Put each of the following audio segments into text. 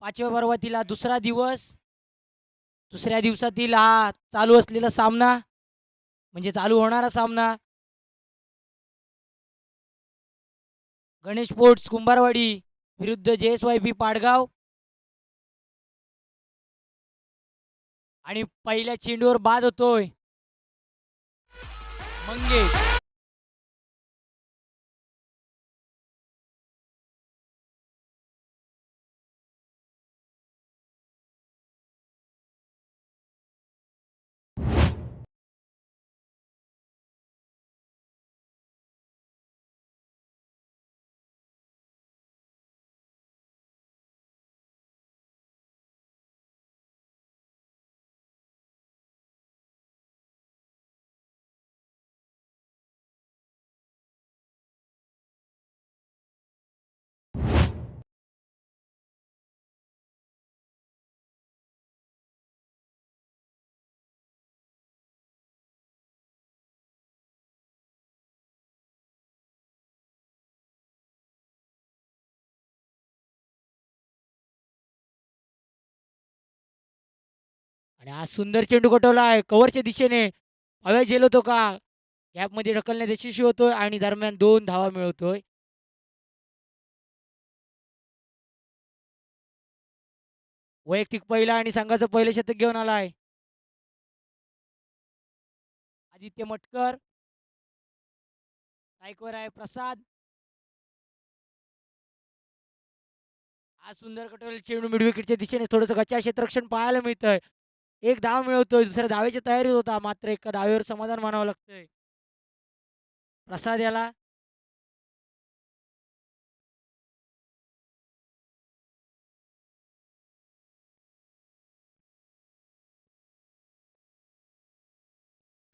5व्या पर्वातीला दुसरा दिवस. दुसऱ्या दिवसातील हा चालू असलेला सामना म्हणजे चालू होणारा सामना गणेश स्पोर्ट्स कुंभारवाडी विरुद्ध JSYP पाडगाव. आणि पहिल्या चेंडूवर बाद होतोय मंगेश. आणि हा सुंदर चेंडू कटवला आहे कव्हरच्या दिशेने. हव्या झेल होतो का गॅपमध्ये ढकलण्यात यशस्वी होतोय आणि दरम्यान 2 धावा मिळवतोय. वैयक्तिक पहिला आणि संघाचं पहिलं शतक घेऊन आलाय आदित्य मटकर. स्ट्राईकवर आहे प्रसाद. हा सुंदर कटवलेला चेंडू मिड विकेटच्या दिशेने थोडंसं गच्चा क्षेत्ररक्षण पाहायला मिळतंय. एक धाव मिळवतोय दुसऱ्या धावेची तयारीत होता मात्र एका धावेवर समाधान मानावं लागतंय प्रसाद याला.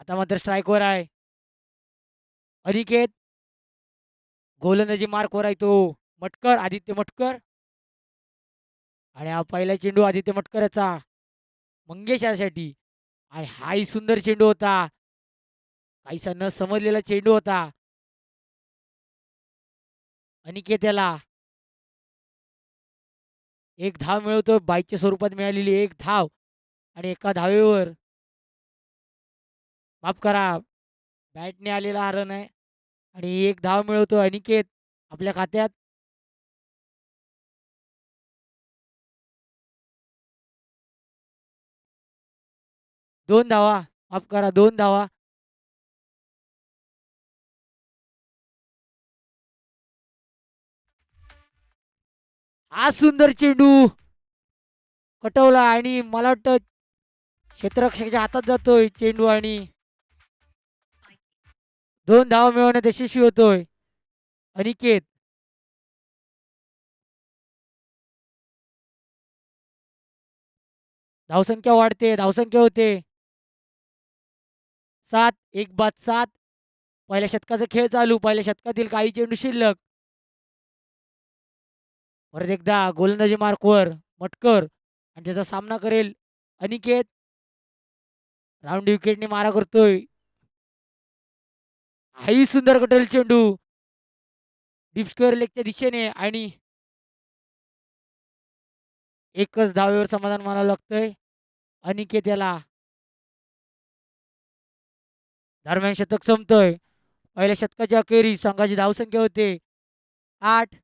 आता मात्र स्ट्राईकवर आहे अनिकेत. गोलंदाजी मार्कवर आहे तो मटकर आदित्य मटकर. आणि हा पहिला चेंडू आदित्य मटकर याचा मंगेश यासाठी. आणि हाही सुंदर चेंडू होता काहीसा न समजलेला चेंडू होता. अनिकेत याला एक धाव मिळवतो बाईकच्या स्वरूपात मिळालेली एक धाव. आणि एका धावेवर माफ करा बॅटने आलेला हा रन आहे. आणि एक धाव मिळवतो अनिकेत आपल्या खात्यात. दोन धावा माफ करा 2 धावा. हा सुंदर चेंडू कटवला आणि मला वाटतं क्षेत्ररक्षकाच्या हातात जातोय चेंडू आणि 2 धावा मिळवण्यात यशस्वी होतोय अनिकेत. धावसंख्या वाढते धावसंख्या होते 7. एक बाद 7. पहिल्या शतकाचा खेळ चालू पहिल्या शतकातील काही चेंडू शिल्लक. परत एकदा गोलंदाजी मार्कवर मटकर आणि त्याचा सामना करेल अनिकेत. राऊंड विकेटने मारा करतोय. हाही सुंदर कटेल चेंडू डीप स्क्वेअर लेगच्या दिशेने आणि एकच धावेवर समाधान मानावं लागतंय अनिकेत याला. दरम्यान शतक संपतोय पहिल्या शतकाच्या अखेरीस संघाची धावसंख्या होते 8.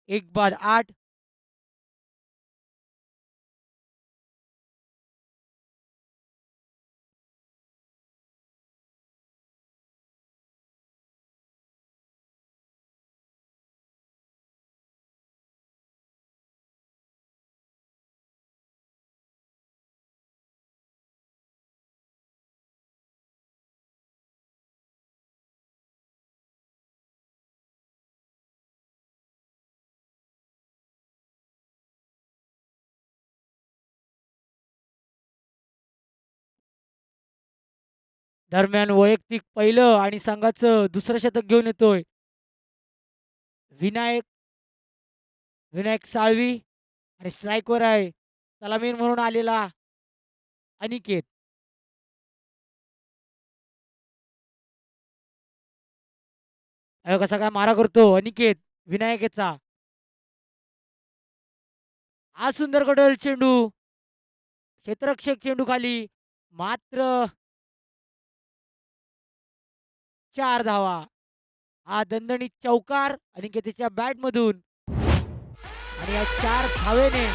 एक बाद 8. दरम्यान वैयक्तिक पहिलं आणि संघाचं दुसरं शतक घेऊन येतोय विनायक विनायक साळवी. आणि स्ट्राईकवर आहे सलामीर म्हणून आलेला अनिकेत. कसा काय मारा करतो अनिकेत विनायक याचा. हा सुंदर कटोल चेंडू, क्षेत्ररक्षक चेंडू खाली, मात्र 4 धावा. हा दणदणीत चौकार अनिकेतच्या बॅटमधून आणि या 4 धावेने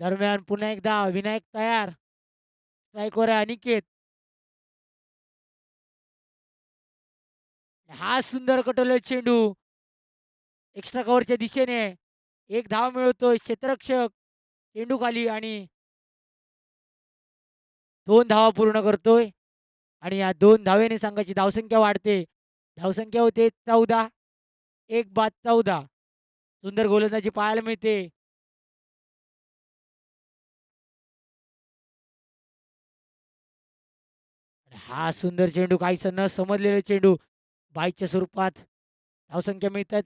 दरम्यान पुन्हा एकदा विनायक तयार. स्ट्राईकवर आहे अनिकेत. हा सुंदर कटोल चेंडू एक्स्ट्रा कव्हरच्या दिशेने एक धाव मिळवतोय क्षेत्ररक्षक चेंडू खाली आणि 2 धावा पूर्ण करतोय आणि या 2 धावेने संघाची धावसंख्या वाढते. धावसंख्या होते 14. 1 बाद 14. सुंदर गोलंदाजी पाहायला मिळते. हा सुंदर चेंडू काहीसा न समजलेला चेंडू बाईच्या स्वरूपात धावसंख्या मिळतात.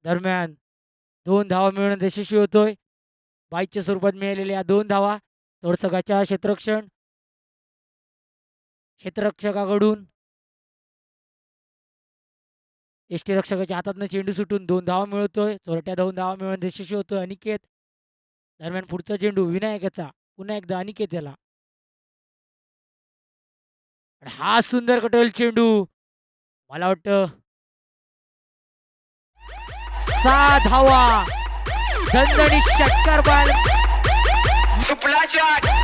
दरम्यान 2 धावा मिळवण्यात यशस्वी होतोय. बाईच्या स्वरूपात मिळालेल्या 2 धावा तोडसगाच्या क्षेत्ररक्षकाकडून यष्टीरक्षकाच्या हातातनं चेंडू सुटून 2 धावा मिळवतोय. चोरट्या 2 धावा मिळवण्यात यशस्वी होतोय अनिकेत. दरम्यान पुढचा चेंडू विनायकाचा पुन्हा एकदा अनिकेत याला. हा सुंदर कटोल चेंडू मला वाटतं 6 धावा दणदणीत षटकार बॉल सुपला शॉट.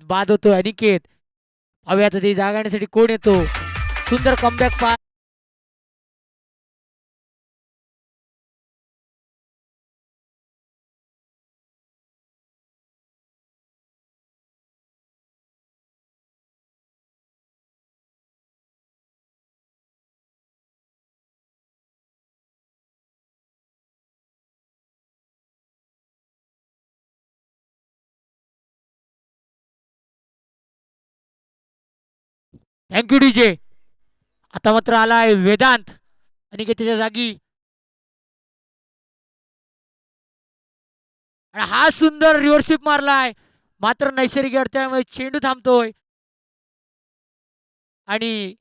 बाद होतोय अनिकेत. पाहूया आता ते जागाण्यासाठी कोण येतो. सुंदर कमबॅक पास. Thank you DJ. आता मात्र आलाय वेदांत अनिकेतच्या जागी. आणि हा सुंदर रिव्हर्सिप मारलाय मात्र नैसर्गिक अडथळ्यामुळे चेंडू थांबतोय आणि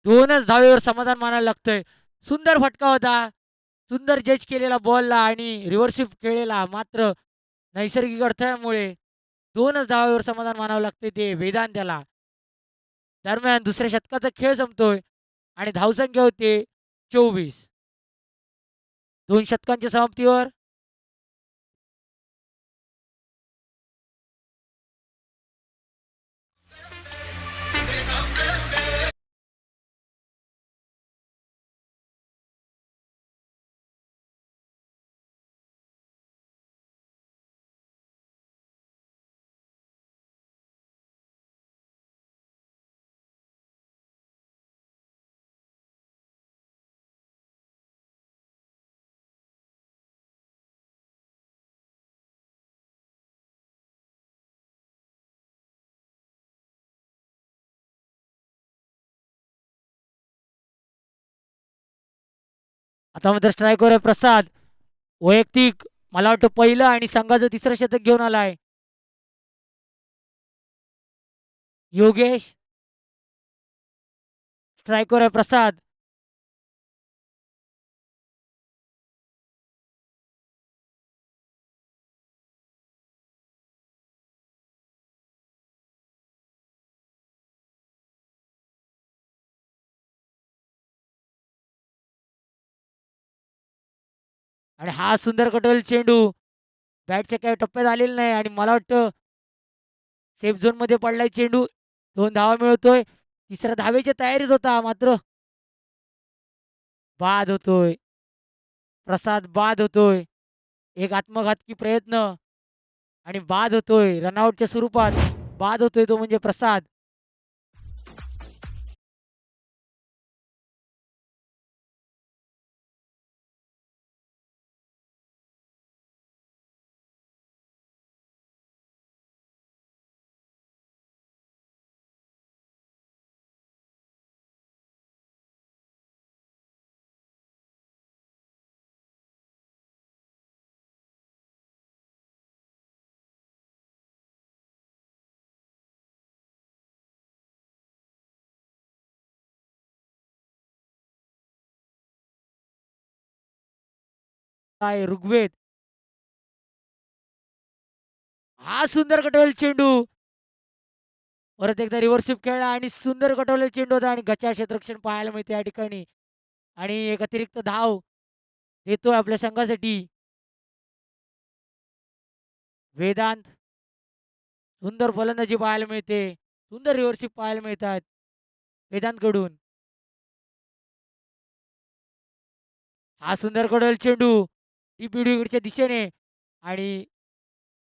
2च धावेवर समाधान मानायला लागतंय. सुंदर फटका होता. सुंदर जज केलेला बॉलला आणि रिव्हर्सिप खेळलेला मात्र नैसर्गिक अडथळ्यामुळे 2च धावेवर समाधान मानावं लागते ते वेदांत त्याला. दरम्यान दुसऱ्या शतकाचा खेळ संपतोय आणि धावसंख्या होते 24. 2 शतकांच्या समाप्तीवर आता मात्र स्ट्राईकवर आहे प्रसाद. वैयक्तिक मला वाटतं पहिलं आणि संघाचं 3रं शतक घेऊन आलाय. योगेश. स्ट्रायकर आहे प्रसाद. आणि हा सुंदर कटोल चेंडू बॅटच्या काही टप्प्यात आलेला नाही आणि मला वाटतं सेफ झोन मध्ये पडलाय चेंडू. 2 धावा मिळवतोय. तिसऱ्या धावेच्या तयारीत होता मात्र बाद होतोय. प्रसाद बाद होतोय. एक आत्मघातकी प्रयत्न आणि बाद होतोय रनआउटच्या स्वरूपात. बाद होतोय तो म्हणजे प्रसाद. काय ऋग्वेद. हा सुंदर कटोल चेंडू. परत एकदा रिव्हर्स खेळला आणि सुंदर कटोल चेंडू होता आणि गचा क्षेत्ररक्षण पाहायला मिळते या ठिकाणी. आणि एक अतिरिक्त धाव देतोय आपल्या संघासाठी वेदांत. सुंदर फलंदाजी पाहायला मिळते. सुंदर रिव्हर्सिप पाहायला मिळतात वेदांत कडून. हा सुंदर कडल चेंडू टीपीडीच्या दिशेने आणि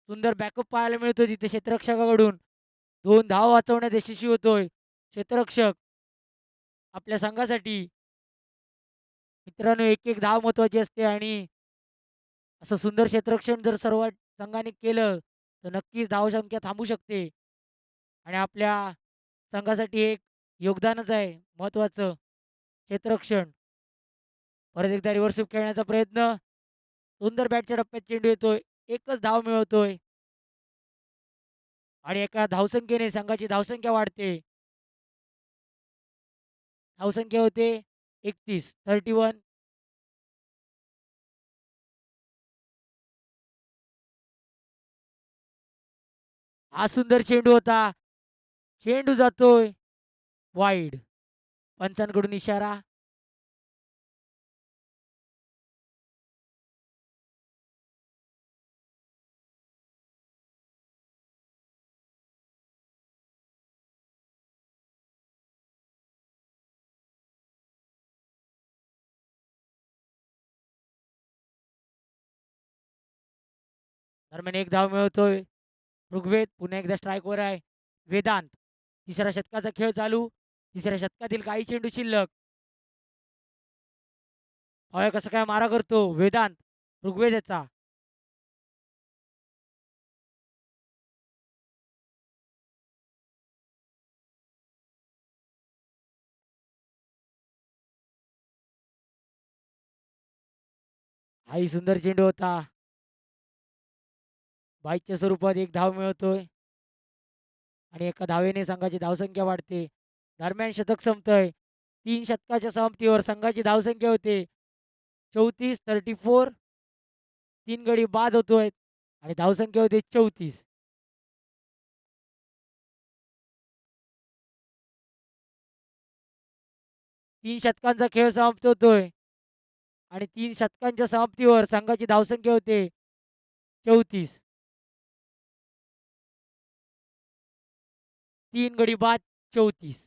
सुंदर बॅकअप पाहायला मिळतो तिथे क्षेत्ररक्षकाकडून. 2 धावा वाचवण्यात यशस्वी होतोय क्षेत्ररक्षक आपल्या संघासाठी. मित्रांनो, एक एक धाव महत्वाची असते आणि असं सुंदर क्षेत्ररक्षण जर सर्व संघाने केलं तर नक्कीच धावसंख्या थांबू शकते आणि आपल्या संघासाठी एक योगदानच आहे महत्वाचं क्षेत्ररक्षण. परत एकदा रिव्हर्स खेळण्याचा प्रयत्न. सुंदर बॅटच्या टप्प्यात चेंडू येतोय. एकच धाव मिळवतोय आणि एका धावसंख्येने संघाची धावसंख्या वाढते. धावसंख्या होते 31. हा सुंदर चेंडू होता. चेंडू जातोय वाईड. पंचांकडून इशारा. दरम्यान एक धाव मिळवतोय ऋग्वेद. पुन्हा एकदा स्ट्राईकवर आहे वेदांत. तिसऱ्या षटकाचा खेळ चालू. तिसऱ्या षटकातील काही चेंडू शिल्लक. पाहूया कसं काय मारा करतो वेदांत ऋग्वेद याचा. हाही सुंदर चेंडू होता. बाईकच्या स्वरूपात एक धाव मिळवतोय आणि एका धावेने संघाची धावसंख्या वाढते. दरम्यान शतक संपतंय. 3 षटकाच्या समाप्तीवर संघाची धावसंख्या होते 34. 3 गडी बाद होतोय आणि धावसंख्या होते 34. 3 षटकांचा खेळ समाप्त होतोय आणि 3 षटकांच्या समाप्तीवर संघाची धावसंख्या होते 34. 3 गडी बाद 34.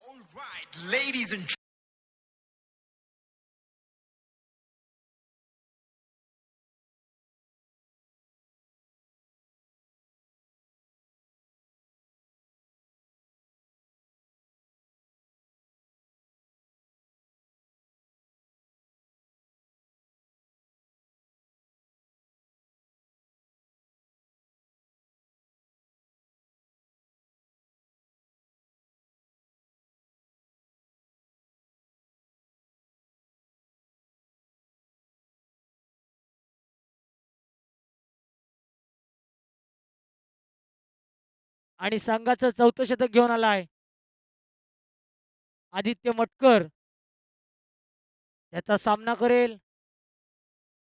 All right, ladies and आणि संघाचं चौथं शतक घेऊन आलाय आदित्य मटकर. त्याचा सामना करेल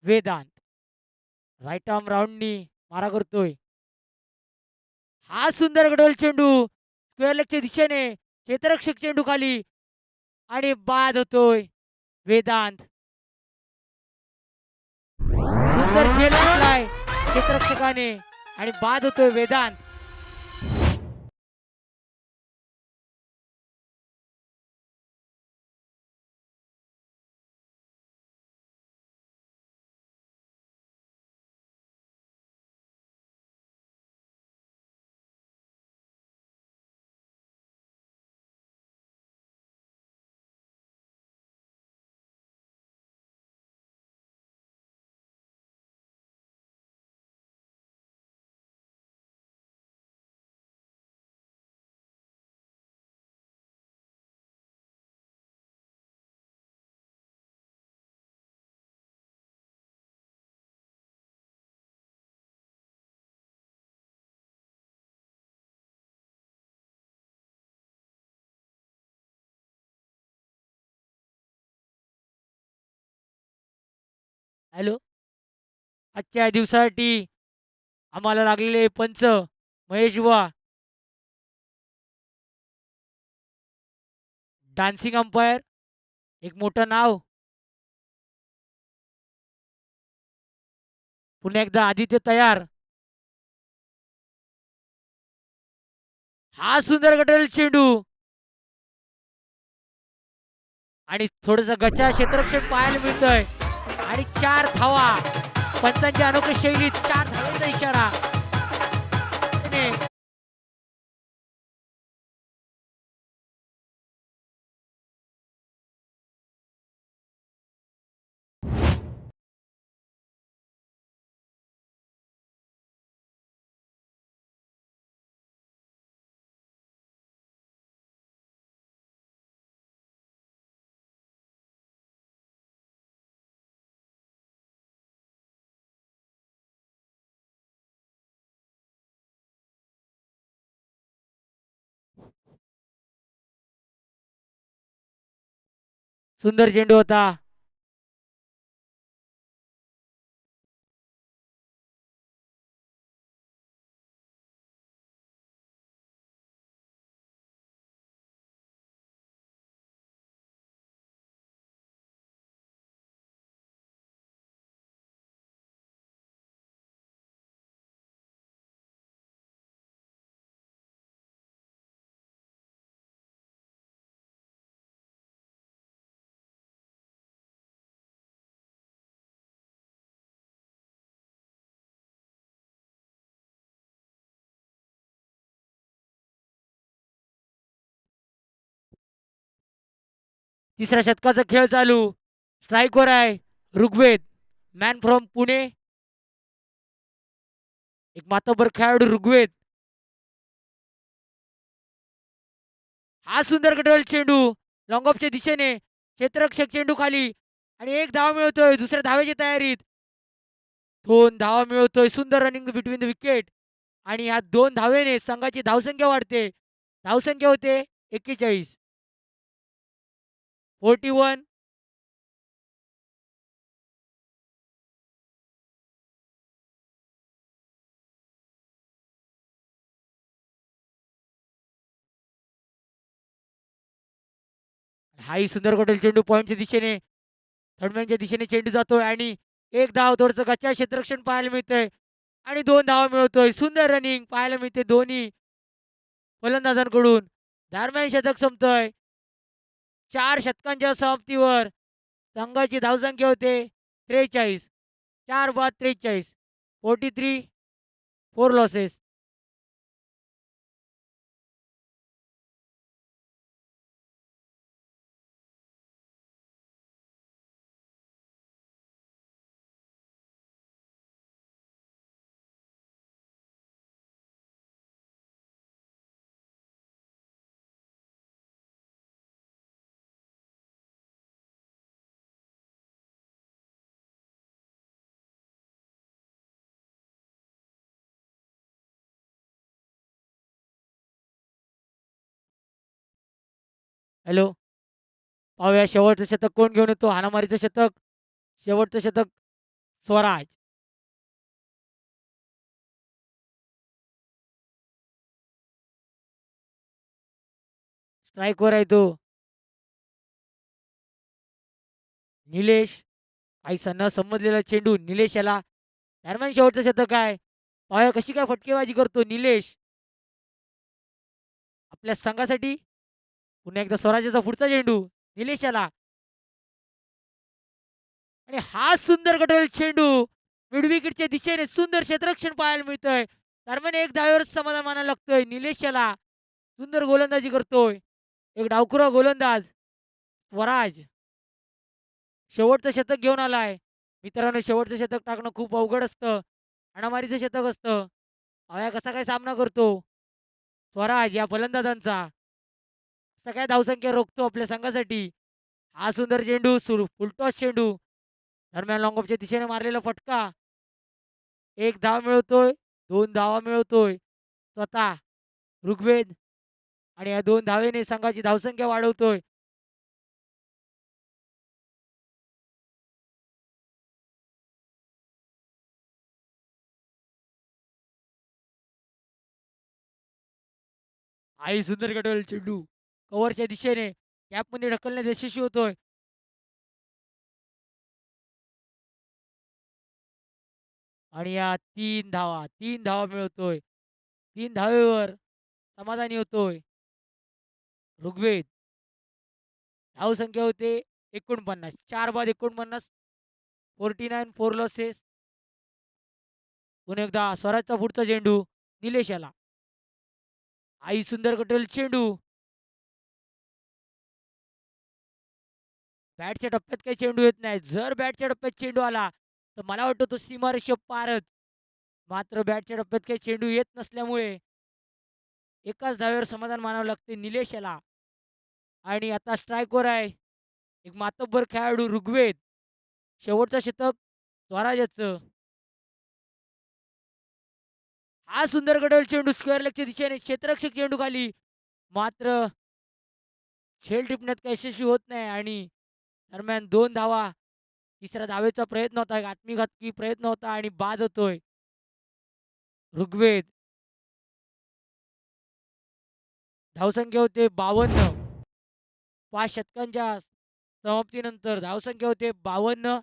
वेदांत. राईट आर्म राऊंडनी मारा करतोय. हा सुंदर गडोल चेंडू स्क्वेअर लेगच्या दिशेने, क्षेत्ररक्षक चेंडू खाली आणि बाद होतोय वेदांत. सुंदर झेल टाकलाय क्षेत्ररक्षकाने आणि बाद होतोय वेदांत. हॅलो. आजच्या दिवसासाठी आम्हाला लागलेले पंच महेश बुवा, डान्सिंग अंपायर एक मोठं नाव. पुन्हा एकदा आदित्य तयार. हा सुंदर गटल चेंडू आणि थोडस गचा क्षेत्ररक्षण पाहायला मिळतोय आणि 4 धावा. पंचांच्या अनोख्या शैलीत 4 धावांचा इशारा. सुंदर चेंडू होता. तिसऱ्या शतकाचा खेळ चालू. स्ट्राईकवर आहे ऋग्वेद, मॅन फ्रॉम पुणे. एक मातबर खेळाडू ऋग्वेद. हा सुंदर गटोल चेंडू लॉंग ऑफच्या दिशेने, क्षेत्ररक्षक चेंडू खाली आणि एक धाव मिळवतोय दुसऱ्या धावेच्या तयारीत. 2 धावा मिळवतोय. सुंदर रनिंग बिटवीन द विकेट आणि ह्या 2 धावेने संघाची धावसंख्या वाढते. धावसंख्या होते 41. 41. हाही सुंदर गटोल चेंडू पॉईंटच्या दिशेने, थर्डमॅनच्या दिशेने चेंडू जातोय आणि एक धाव थोडंसं गच्चा क्षेत्ररक्षण पाहायला मिळतंय आणि 2 धावा मिळवतोय. सुंदर रनिंग पाहायला मिळते दोन्ही फलंदाजांकडून. दरम्यान शतक संपतोय. 4 षटकांच्या समाप्तीवर संघाची धावसंख्या होते 43. 4 बाद 43. 43. 4 लॉसेस. हॅलो. पाहूया शेवटचं शतक कोण घेऊन येतो? हाणामारीचं शतक. शेवटचं शतक स्वराज. स्ट्राईकवर आहे तो. निलेश. काहीसा न समजलेला चेंडू निलेश याला. दरम्यान शेवटचं शतक आहे. पाहूया कशी काय फटकेबाजी करतो निलेश. आपल्या संघासाठी पुन्हा एकदा स्वराज्याचा पुढचा चेंडू निलेश याला. आणि हा सुंदर गटोल चेंडू मिडविकेटच्या दिशेने सुंदर क्षेत्ररक्षण पाहायला मिळतंय. दरम्यान एक धावेवर समाधान मानायला लागतोय निलेश याला. सुंदर गोलंदाजी करतोय. एक डावखुरा गोलंदाज स्वराज शेवटचं शतक घेऊन आलाय. मित्रांनो, शेवटचं शतक टाकणं खूप अवघड असतं. हाणामारीचं शतक असतं. पाहूया कसा काय सामना करतो स्वराज या फलंदाजांचा. सगळ्या धावसंख्या रोखतो आपल्या संघासाठी. हा सुंदर चेंडू फुलटॉस चेंडू. दरम्यान लॉंग ऑफच्या दिशेने मारलेला फटका. एक धाव मिळवतोय, दोन धावा मिळवतोय स्वतः ऋग्वेद. आणि या दोन धावेने संघाची धावसंख्या वाढवतोय. आई सुंदर गडवल चेंडू कव्हरच्या दिशेने कॅपमध्ये ढकलण्यात यशस्वी होतोय. आणि या तीन धावा मिळवतोय. तीन धावेवर समाधानी होतोय ऋग्वेद. धावसंख्या होते 49. 4 बाद 49. 49 4 लॉसेस. पुन्हा एकदा स्वराजचा पुढचा चेंडू निलेश याला. आई सुंदर गटोल चेंडू. बॅटच्या टप्प्यात काही चेंडू येत नाही. जर बॅटच्या टप्प्यात चेंडू आला तर मला वाटतं तो सीमारेषा पारच. मात्र बॅटच्या टप्प्यात काही चेंडू येत नसल्यामुळे एकाच धावेवर समाधान मानावं लागते निलेश याला. आणि आता स्ट्राईकवर आहे एक मातब्बर खेळाडू ऋग्वेद. शेवटचं शतक स्वराज्याचं. हा सुंदर गडवल चेंडू स्क्वेअर लेगच्या दिशेने क्षेत्ररक्षक चेंडू खाली. मात्र झेल टिपण्यात काही यशस्वी होत नाही. आणि दरम्यान दोन धावा. तिसऱ्या धावेचा प्रयत्न होता, एक आत्मघातकी प्रयत्न होता आणि बाद होतोय ऋग्वेद. धावसंख्या होते 52. 5 षटकांच्या समाप्तीनंतर धावसंख्या होते 52.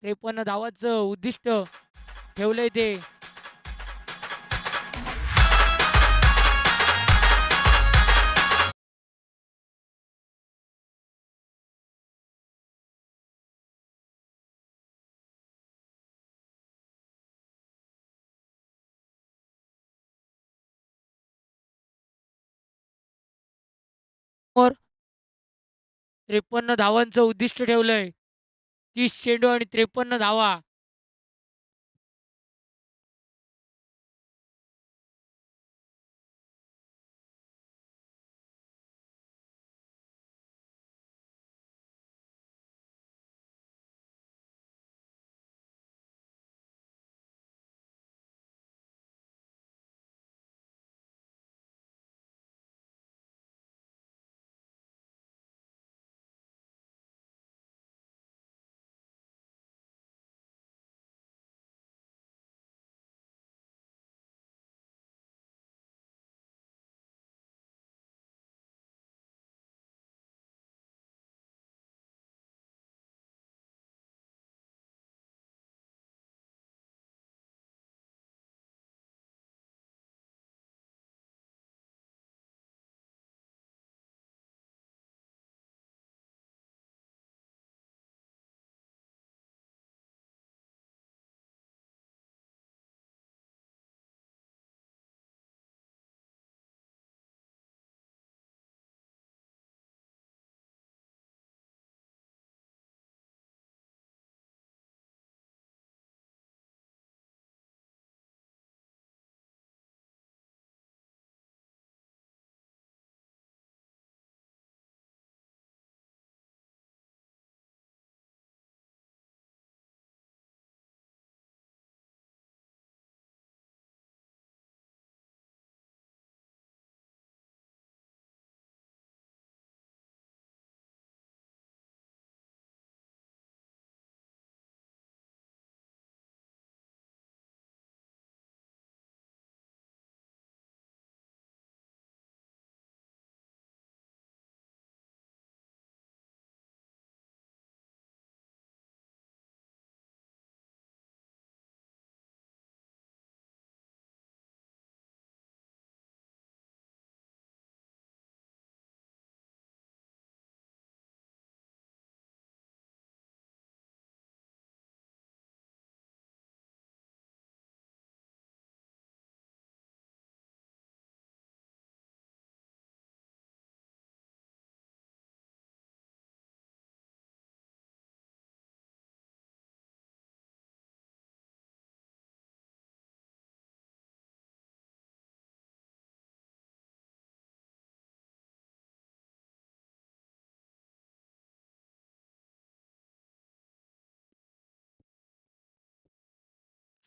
53 धावांचं उद्दिष्ट ठेवलंय ते. वर 53 धावांचं उद्दिष्ट ठेवलंय. 30 चेंडू आणि 53 धावा.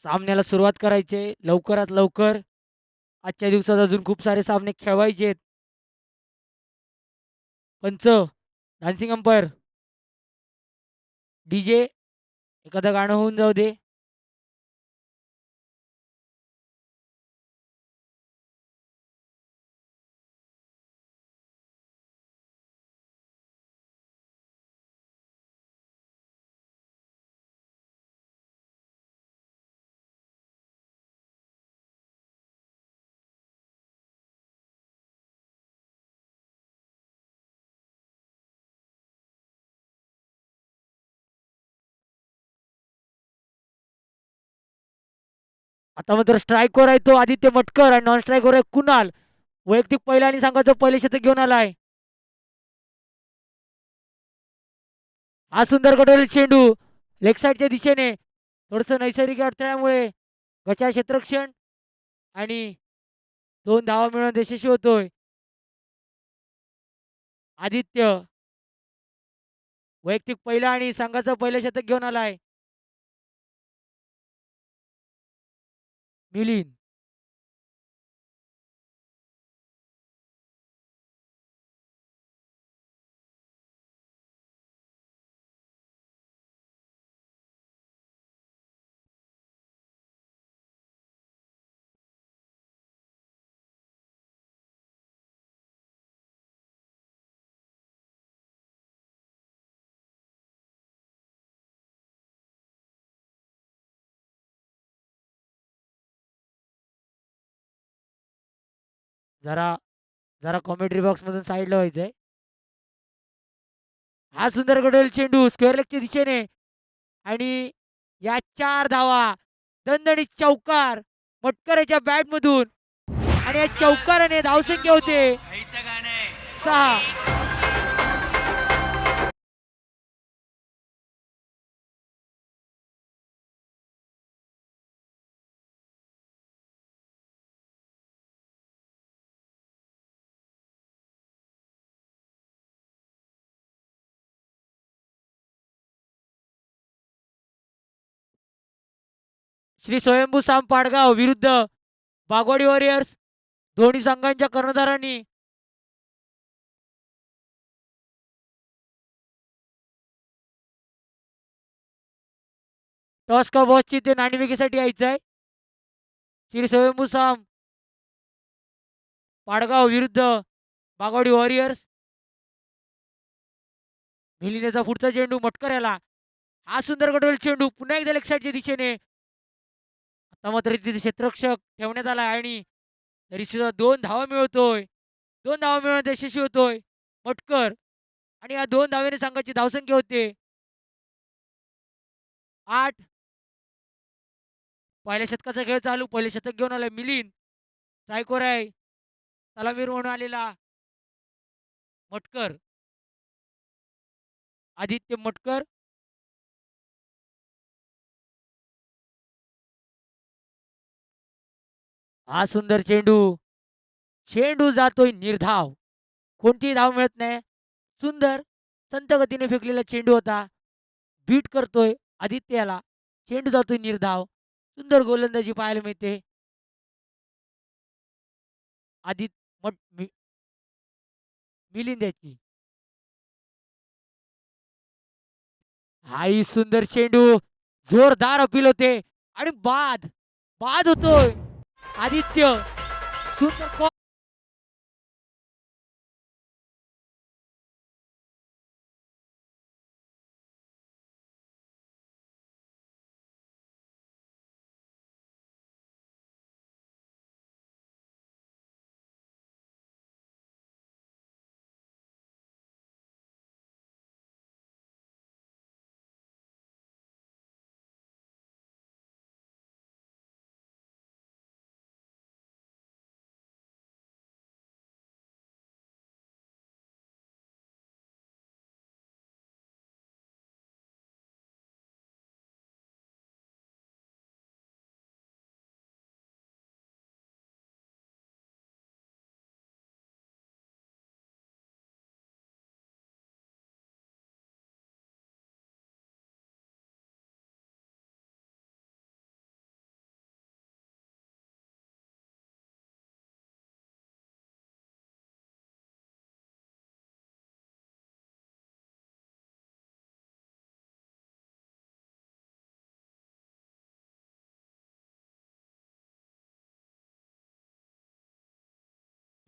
सामन्याला सुरुवात करायची आहे लवकरात लवकर. आजच्या दिवसात अजून खूप सारे सामने खेळवायचे आहेत. पंच, डान्सिंग अंपायर, डीजे, एखादं गाणं होऊन जाऊ दे. आता मात्र स्ट्राईकवर आहे तो आदित्य मटकर आणि नॉन स्ट्राईकवर आहे कुणाल. वैयक्तिक पहिला आणि सांगायचं पहिले शतक घेऊन आलाय. हा सुंदर गडवलेला चेंडू लेग साईडच्या दिशेने थोडस नैसर्गिक अडथळ्यामुळे गचा क्षेत्ररक्षण आणि 2 धावा मिळवून यशस्वी होतोय आदित्य. वैयक्तिक पहिला आणि संघाचं पहिलं शतक घेऊन आलाय मिलिंद. जरा जरा कॉमेंट्री बॉक्स मधून साईडला व्हायचंय. हा सुंदर गडवलेला चेंडू स्क्वेअर लेगच्या दिशेने आणि या 4 धावा दणदणीत चौकार मटकरच्या बॅट मधून आणि या चौकाराने धावसंख्या होते 6. श्री स्वयंभू साम पाडगाव विरुद्ध बागवाडी वॉरियर्स. दोन्ही संघांच्या कर्णधारांनी टॉस का बॉसची ते नाणेफेकीसाठी यायचं आहे. श्री स्वयंभू साम पाडगाव विरुद्ध बागवाडी वॉरियर्स. मिलिंदचा पुढचा चेंडू मटकर याला. हा सुंदर गडवल चेंडू पुन्हा एकदा लेग साईडच्या दिशेने. आता मात्र तिथे क्षेत्ररक्षक ठेवण्यात आला आणि तरी सुद्धा 2 धावा मिळवतोय. 2 धावा मिळवण्यात यशस्वी होतोय मटकर आणि या 2 धावेने संघाची धावसंख्या होते 8. पहिल्या शतकाचा खेळ चालू. पहिले शतक घेऊन आलाय मिलिंद. स्ट्राईकवर आहे सलामीर म्हणून आलेला मटकर, आदित्य मटकर. हा सुंदर चेंडू. चेंडू जातोय निर्धाव. कोणतीही धाव मिळत नाही. सुंदर संत गतीने फेकलेला चेंडू होता. बीट करतोय आदित्याला. चेंडू जातोय निर्धाव. सुंदर गोलंदाजी पाहायला मिळते आदित्य मिलिंद याची. हाही सुंदर चेंडू जोरदार अपील होते आणि बाद बाद होतोय आदित्य. सुंदर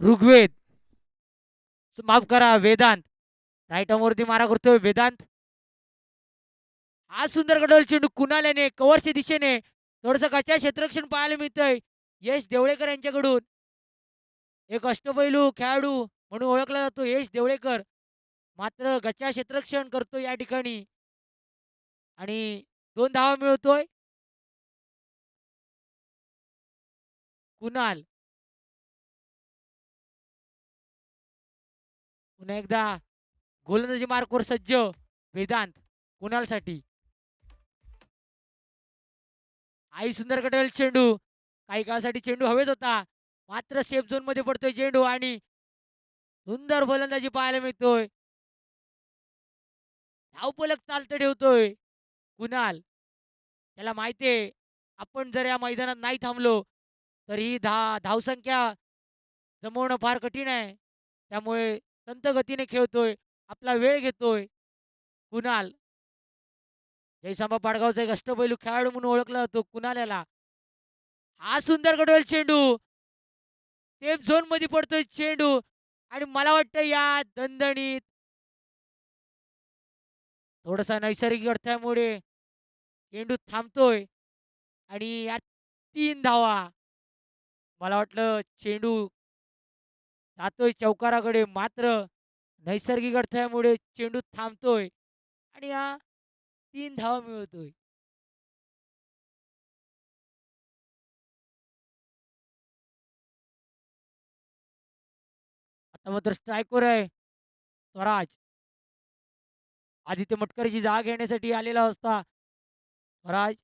ऋग्वेद, माफ करा वेदांत. राईट आर्मवरती मारा करतोय वेदांत. हा सुंदर गडवल चेंडू कुणाल याने कव्हरच्या दिशेने थोडंसं गचा क्षेत्ररक्षण पाहायला मिळतंय यश देवळेकर यांच्याकडून. एक अष्टपैलू खेळाडू म्हणून ओळखला जातो यश देवळेकर. मात्र गचा क्षेत्ररक्षण करतो या ठिकाणी आणि 2 धावा मिळवतोय कुणाल. पुन्हा एकदा गोलंदाजी मार्कवर सज्ज वेदांत कुणालसाठी. आई सुंदर गडवल चेंडू. काही काळासाठी चेंडू हवेत होता मात्र सेफ झोन मध्ये पडतोय चेंडू आणि सुंदर फलंदाजी पाहायला मिळतोय. धावफलक चालतं ठेवतोय कुणाल. त्याला माहितीये आपण जर या मैदानात नाही थांबलो तर ही धावसंख्या जमवणं फार कठीण आहे. त्यामुळे संत गतीने खेळतोय, आपला वेळ घेतोय कुणाल. जयसांबा पाडगावचा एक अष्टपैलू खेळाडू म्हणून ओळखला जातो कुणाल याला. हा सुंदर गडवल चेंडू सेफ झोन मध्ये पडतोय चेंडू आणि मला वाटतं या दणदणीत थोडासा नैसर्गिक अडथळ्यामुळे चेंडू थांबतोय आणि या 3 धावा. मला वाटलं चेंडू जातोय चौकाराकडे मात्र नैसर्गिक अडथळ्यामुळे चेंडू थांबतोय आणि या 3 धावा मिळवतोय. आता मात्र स्ट्राईकवर आहे स्वराज. आदित्य मटकरीची जागा घेण्यासाठी आलेला असता स्वराज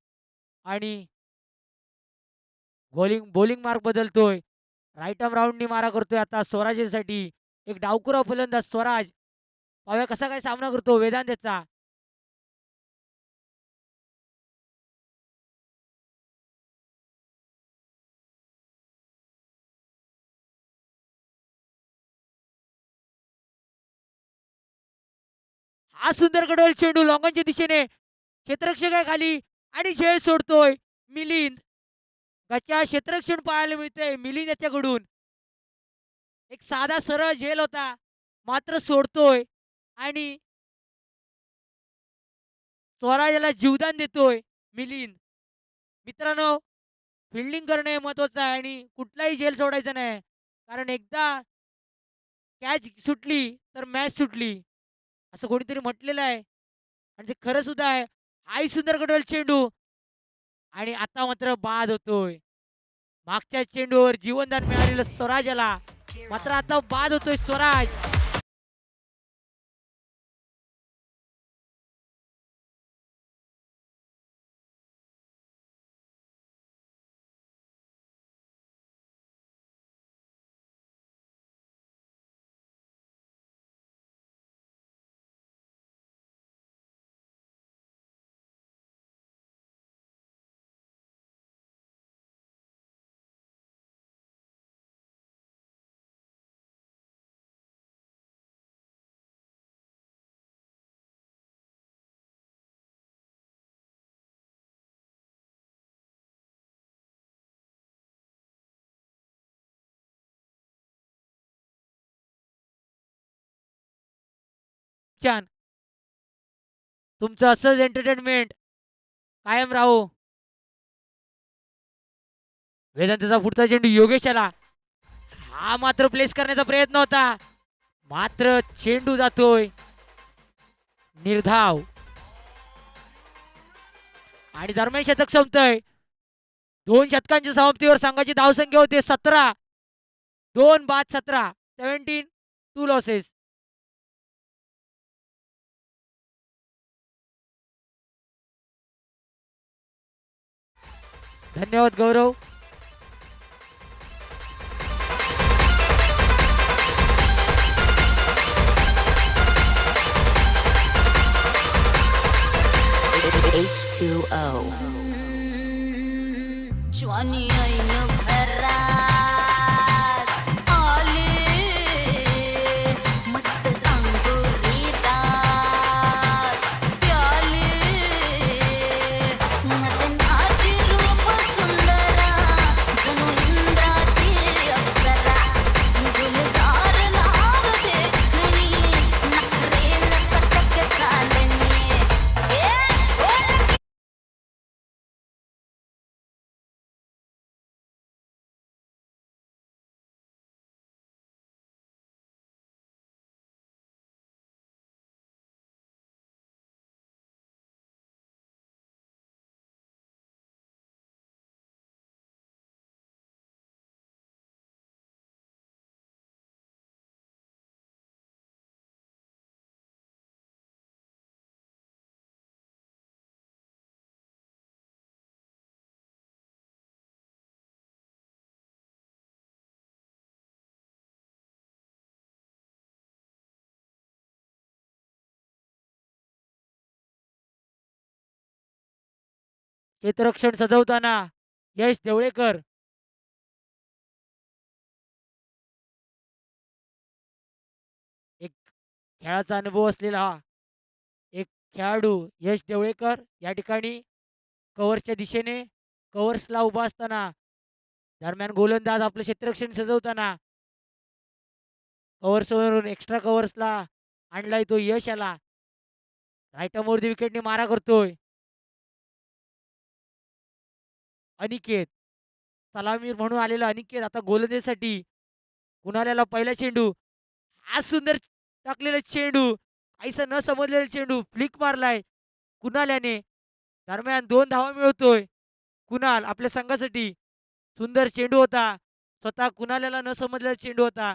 आणि बॉलिंग मार्क बदलतोय. राईट आर्म राऊंडनी मारा करतोय आता स्वराजसाठी. एक डावकुरा फलंदाज स्वराज. पाहूया कसा काय सामना करतो वेदांत याचा. हा सुंदर गडवल चेंडू लॉंगॉनच्या दिशेने क्षेत्ररक्षक आहे खाली आणि झेल सोडतोय मिलिंद. गचा क्षेत्ररक्षण पाहायला मिळतंय मिलिंद याच्याकडून. एक साधा सरळ झेल होता मात्र सोडतोय आणि स्वराजाला जीवदान देतोय मिलिंद. मित्रांनो फिल्डिंग करणे महत्वाचं आहे आणि कुठलाही झेल सोडायचा नाही. कारण एकदा कॅच सुटली तर मॅच सुटली असं कोणीतरी म्हटलेलं आहे आणि ते खरं सुद्धा आहे. आई सुंदर गडवल चेंडू आणि आता मात्र बाद होतोय. मागच्या चेंडूवर जीवनदान मिळालेलं स्वराजाला मात्र आता बाद होतोय स्वराज. छान. तुमचं असंच एंटरटेनमेंट कायम राहो. वेदांतचा पुढचा चेंडू योगेशाला. हा मात्र प्लेस करण्याचा प्रयत्न होता मात्र चेंडू जातोय निर्धाव आणि दरम्यान शतक संपतंय. 2 शतकांच्या समाप्तीवर संघाची धावसंख्या होते 17. 2 बाद 17. 17 2 लॉसेस. धन्यवाद गौरव. H2O. ज्वानी ऐन घरात आले मस्त अंगुरी दात प्याले मदनाची रूप सुंदरा जणू इंद्राची अप्सरा गुलाबी क्षेत्ररक्षण सजवताना यश देवळेकर. एक खेळाचा अनुभव असलेला एक खेळाडू यश देवळेकर या ठिकाणी कव्हर्सच्या दिशेने कव्हर्सला उभा असताना दरम्यान गोलंदाज आपलं क्षेत्ररक्षण सजवताना कव्हर्सवरून एक्स्ट्रा कव्हर्सला आणलाय तो यश याला. राईटमवरती विकेटने मारा करतोय अनिकेत. सलामीर म्हणून आलेला अनिकेत आता गोलंदाजीसाठी. कुणाल्याला पहिला चेंडू. हा सुंदर टाकलेला चेंडू. काहीसा न समजलेला चेंडू फ्लिक मारलाय कुणाल्याने. दरम्यान 2 धावा मिळवतोय कुणाल आपल्या संघासाठी. सुंदर चेंडू होता. स्वतः कुणाल्याला न समजलेला चेंडू होता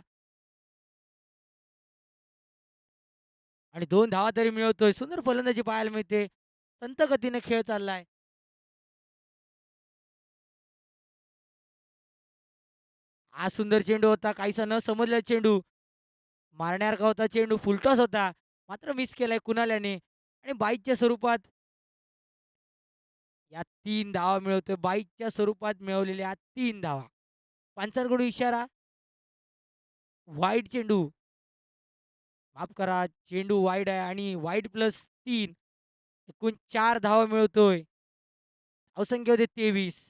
आणि 2 धावा तरी मिळवतोय. सुंदर फलंदाजी पाहायला मिळते. संत गतीने खेळ चाललाय. हा सुंदर चेंडू होता. काहीसा न समजलेला चेंडू. मारण्यासारखा होता चेंडू. फुलटॉस होता. मात्र मिस केलाय कुणाल्याने आणि बाईकच्या स्वरूपात या 3 धावा मिळवतोय. बाईकच्या स्वरूपात मिळवलेल्या 3 धावा. पंचांकडून इशारा. वाईड चेंडू. माफ करा. चेंडू वाईड आहे आणि वाईड प्लस 3 एकूण 4 धावा मिळवतोय. धावसंख्या होते 23.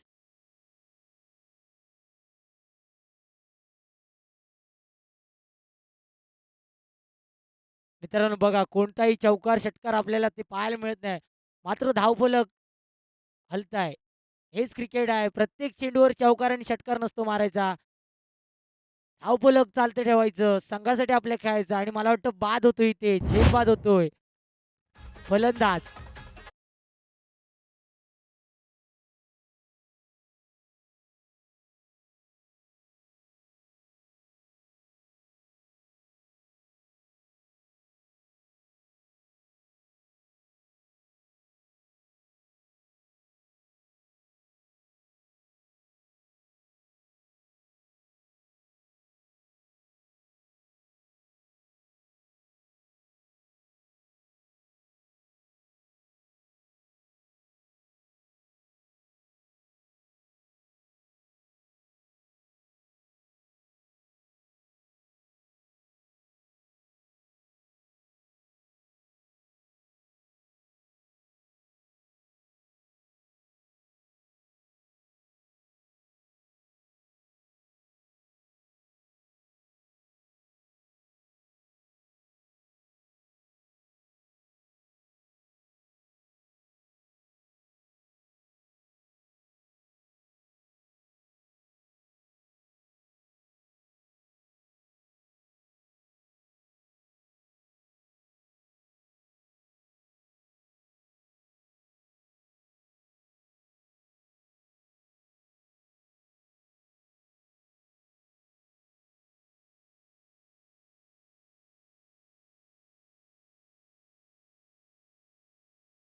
मित्रांनो बघा कोणताही चौकार षटकार आपल्याला ते पाहायला मिळत नाही. मात्र धावफलक हलताय. हेच क्रिकेट आहे. प्रत्येक चेंडूवर चौकार आणि षटकार नसतो मारायचा. धावफलक चालतं ठेवायचं. संघासाठी आपल्या खेळायचं आणि मला वाटतं बाद होतोय इथे. झेल बाद होतोय. फलंदाज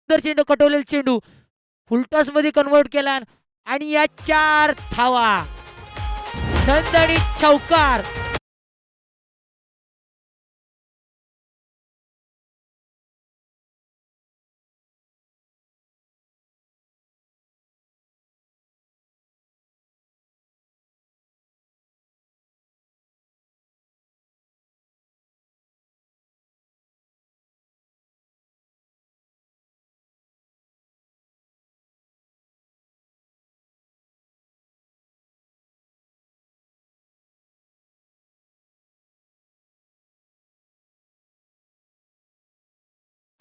सुंदर चेंडू कटवलेला चेंडू फुलटॉस मध्ये कन्वर्ट केला आणि या 4 धावा. दणदणीत चौकार.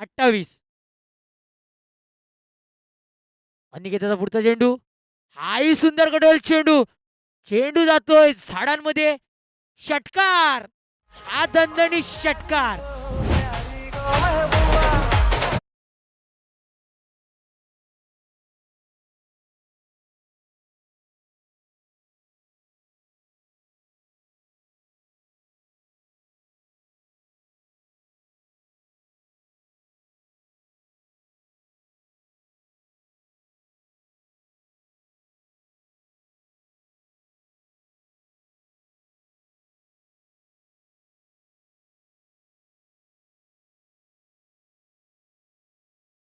अठ्ठावीस. अनिकेताचा पुढचा चेंडू. हाही सुंदर कटोल चेंडू. चेंडू जातोय झाडांमध्ये. षटकार. हा दणदणीत षटकार.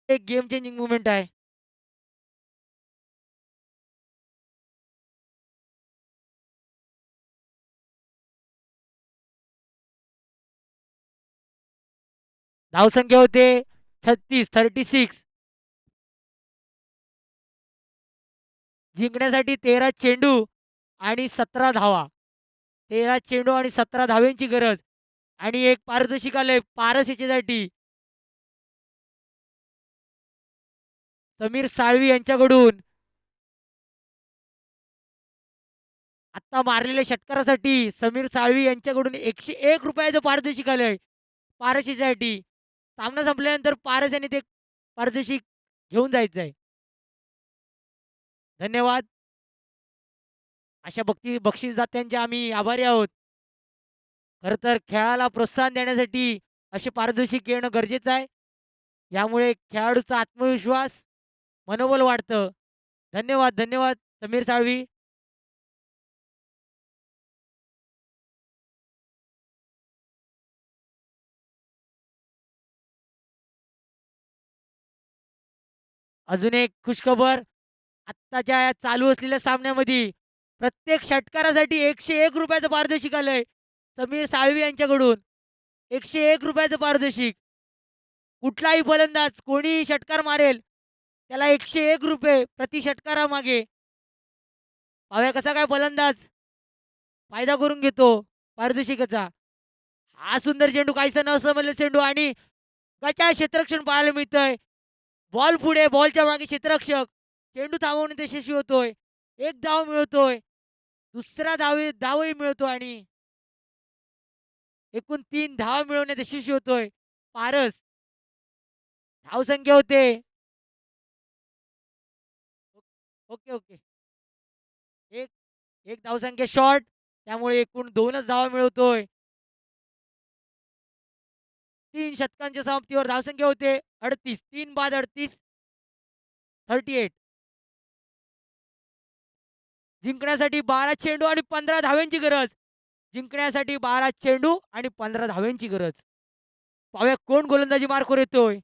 एक गेम चेंजिंग मुवमेंट आहे. धावसंख्या होते 36. जिंकण्यासाठी 13 चेंडू आणि 17 धावा. 13 चेंडू आणि 17 धावेंची गरज आणि एक पारितोषिक आलंय पारस याच्यासाठी. समीर साळवी यांच्याकडून आत्ता मारलेल्या षटकारासाठी समीर साळवी यांच्याकडून ₹101 पारितोषिक आलंय पारस याच्यासाठी. सामना संपल्यानंतर पारस यांनी ते पारितोषिक घेऊन जायचं आहे. धन्यवाद. अशा बक्षीसदात्यांचे आम्ही आभारी आहोत. खरं तर खेळाला प्रोत्साहन देण्यासाठी असे पारितोषिक येणं गरजेचं आहे. यामुळे खेळाडूचा आत्मविश्वास, मनोबल वाढतं. धन्यवाद, धन्यवाद समीर साळवी. अजून एक खुशखबर, आत्ताच्या या चालू असलेल्या सामन्यामध्ये प्रत्येक षटकारासाठी ₹101 पारितोषिक आलंय समीर साळवी यांच्याकडून. ₹101 पारितोषिक. कुठलाही फलंदाज कोणीही षटकार मारेल त्याला ₹101 प्रति षटकारामागे. पाहूया कसा काय फलंदाज फायदा करून घेतो पारितोषिकाचा. हा सुंदर चेंडू काहीसा न समजलेला चेंडू आणि गचा क्षेत्ररक्षण पाहायला मिळतंय. बॉल पुढे, बॉलच्या मागे क्षेत्ररक्षक. चेंडू थांबवण्यात यशस्वी होतोय. एक धाव मिळवतोय. दुसरा धावही मिळवतो आणि एकूण 3 धाव मिळवण्यात यशस्वी होतोय पारस. धावसंख्या होते ओके, ओके. एक एक धावसंख्या शॉर्ट त्यामुळे एकूण 2च धावा मिळवतोय. 3 षटकांच्या समाप्तीवर धावसंख्या होते 38. 3 बाद 38. 38. जिंकण्यासाठी 12 चेंडू आणि 15 धाव्यांची गरज. जिंकण्यासाठी 12 चेंडू आणि 15 धाव्यांची गरज. पाहूया कोण गोलंदाजी मार्कवर येतोय.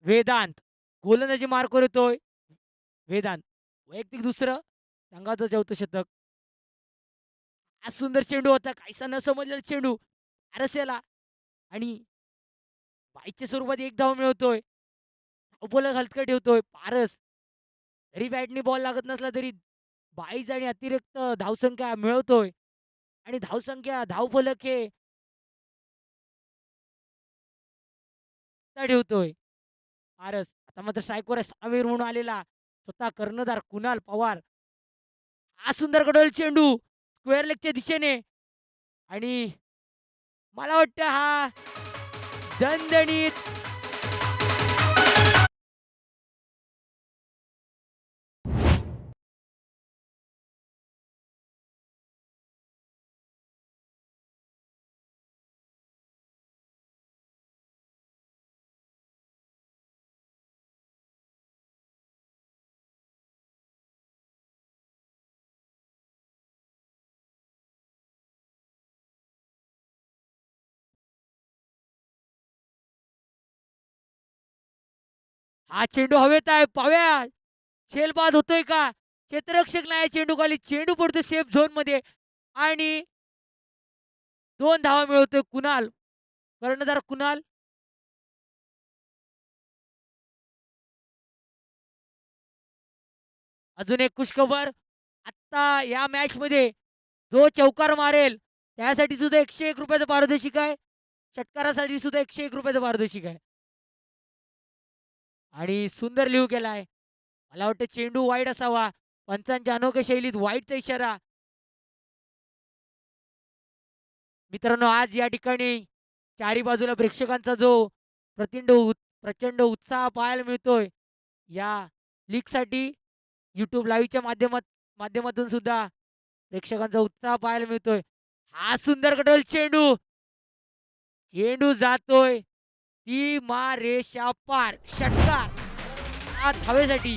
वेदांत गोलंदाजी मार्कवर येतोय. वेदांत वैयक्तिक दुसरं, संघाचं 4थं शतक. हा सुंदर चेंडू होता, काहीसा न समजलेला चेंडू अरसेला आणि बाईच्या स्वरूपात एक धाव मिळवतोय. धावफलक हलकं ठेवतोय पारस. जरी बॅटनी बॉल लागत नसला तरी बाईच आणि अतिरिक्त धावसंख्या मिळवतोय आणि धावसंख्या धावफलक हे ठेवतोय पारस. आता मात्र स्ट्राईकवर आहे सामीर म्हणून आलेला स्वतः कर्णधार कुणाल पवार. हा सुंदर कडल चेंडू स्क्वेअर लेगच्या दिशेने आणि मला वाटतं हा दणदणीत हा चेंडू हवेत आहे. पाव्या झेलबाद होतोय का? क्षेत्ररक्षक नाही चेंडू खाली. चेंडू पडतोय सेफ झोन मध्ये आणि 2 धावा मिळवतोय कुणाल. कर्णधार कुणाल. अजून एक खुशखबर, आत्ता या मॅच मध्ये जो चौकार मारेल त्यासाठी सुद्धा ₹101 पारितोषिक आहे. षटकारासाठी सुद्धा ₹101 पारितोषिक आहे. आणि सुंदर लिहू केलाय. मला वाटतं चेंडू वाईड असावा. पंचांच्या अनोख्या शैलीत वाईडचा इशारा. मित्रांनो आज या ठिकाणी चारी बाजूला प्रेक्षकांचा जो प्रचंड उत्साह पाहायला मिळतोय या लीगसाठी. यूट्यूब लाईव्हच्या माध्यमातून सुद्धा प्रेक्षकांचा उत्साह पाहायला मिळतोय. हा सुंदर कडल चेंडू. चेंडू जातोय ती रेषा पार. षटकार धावेसाठी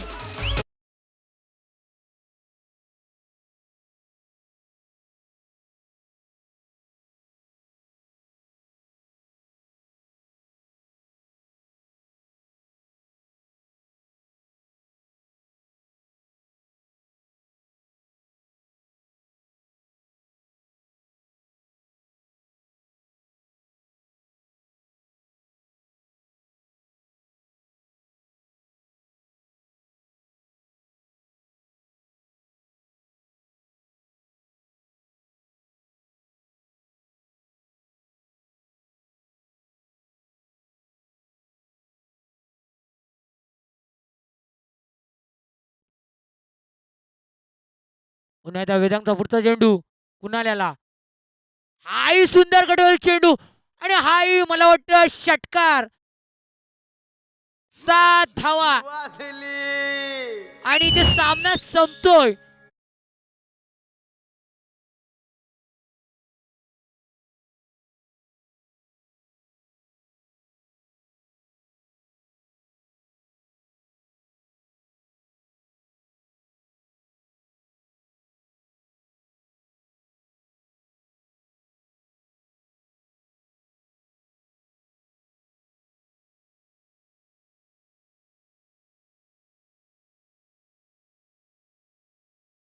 पुन्हा एकदा वेदांतचा पुढचा चेंडू कुणाल्याला. हाही सुंदर गडवल चेंडू आणि हाही मला वाटतं षटकार. 7 धावा आणि ते सामना संपतोय.